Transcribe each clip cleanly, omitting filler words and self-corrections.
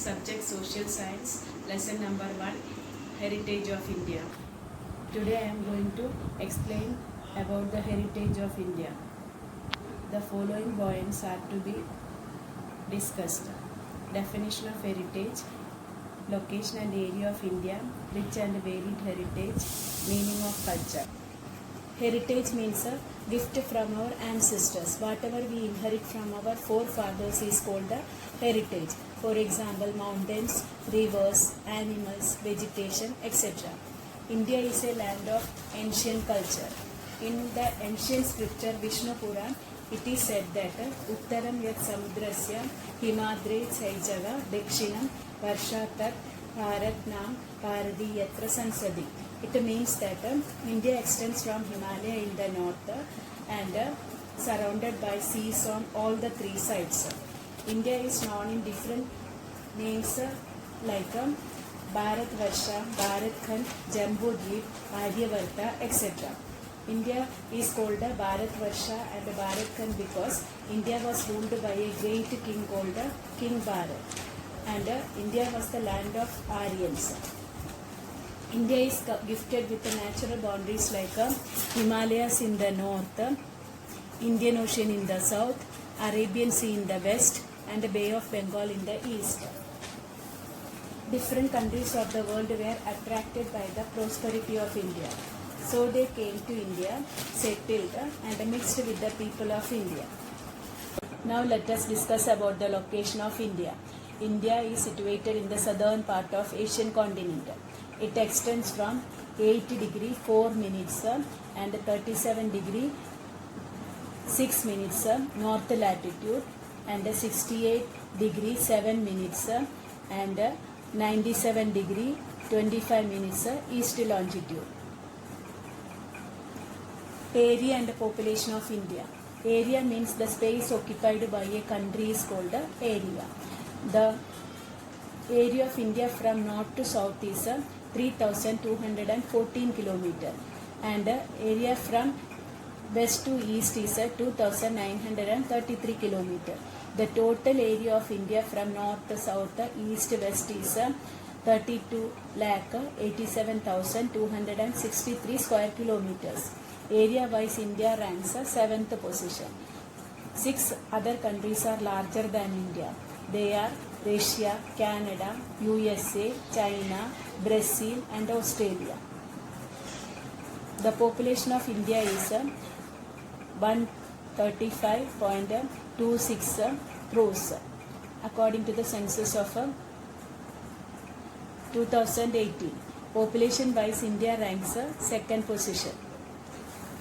Subject Social Science, Lesson number 1, Heritage of India. Today I am going to explain about the heritage of India. The following points are to be discussed. Definition of heritage, location and area of India, rich and varied heritage, meaning of culture. Heritage means a gift from our ancestors. Whatever we inherit from our forefathers is called the heritage. For example, mountains, rivers, animals, vegetation, etc. India is a land of ancient culture. In the ancient scripture Vishnu Puran, it is said that Uttaram yat samudrasya himadre chaijaga dakshinam varshatat bharat nam bharati yatra sansadi. It means that India extends from Himalaya in the north and surrounded by seas on all the three sides. India is known in different names like Bharat Varsha, Bharat Khand, Jambu Dweep, Aryavarta, etc. India is called Bharat Varsha and Bharat Khand because India was ruled by a great king called King Bharat, and India was the land of Aryans. India is gifted with the natural boundaries like Himalayas in the north, Indian Ocean in the south, Arabian Sea in the west, and the Bay of Bengal in the east. Different countries of the world were attracted by the prosperity of India. So they came to India, settled, and mixed with the people of India. Now let us discuss about the location of India. India is situated in the southern part of Asian continent. It extends from 8 degree 4 minutes and 37 degree 6 minutes north latitude and 68 degree 7 minutes and 97 degree 25 minutes east longitude. Area and population of India. Area means the space occupied by a country is called area. The area of India from north to south is 3,214 km and area from west to east is 2,933 km. The total area of India from north to south, east west is 32,87,263 square kilometers. Area wise India ranks 7th position. 6 other countries are larger than India. They are Russia, Canada, USA, China, Brazil and Australia. The population of India is 135.26 crores according to the census of 2018. Population wise India ranks 2nd position.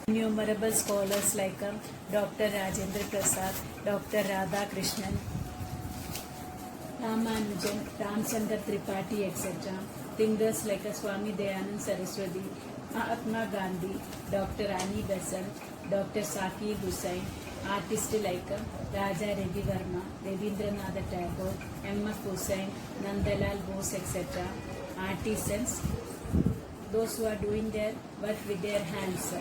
Innumerable scholars like Dr. Rajendra Prasad, Dr. Radhakrishnan, Ramanujan, Ramchandra Tripathi, etc. Thinkers like Swami Dayanand Saraswati, Mahatma Gandhi, Dr. Annie Besant, Dr. Zakir Hussain, artists like Raja Ravi Verma, Rabindranath Tagore, M.F. Hussain, Nandalal Bose, etc. Artisans, those who are doing their work with their hands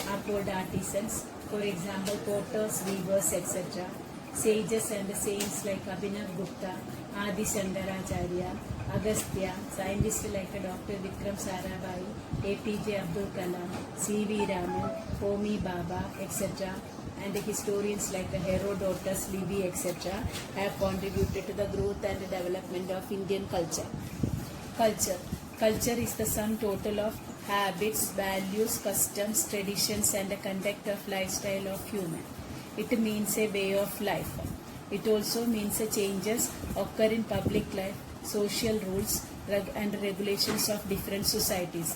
are called artisans. For example, potters, weavers, etc. Sages and saints like Abhinav Gupta, Adi Shankaracharya, Agastya, scientists like Dr. Vikram Sarabhai, APJ Abdul Kalam, C.V. Raman, Homi Bhabha, etc. and historians like Herodotus, Livy, etc. have contributed to the growth and development of Indian culture. Culture is the sum total of habits, values, customs, traditions and the conduct of lifestyle of human. It means a way of life. It also means changes occur in public life, social rules and regulations of different societies.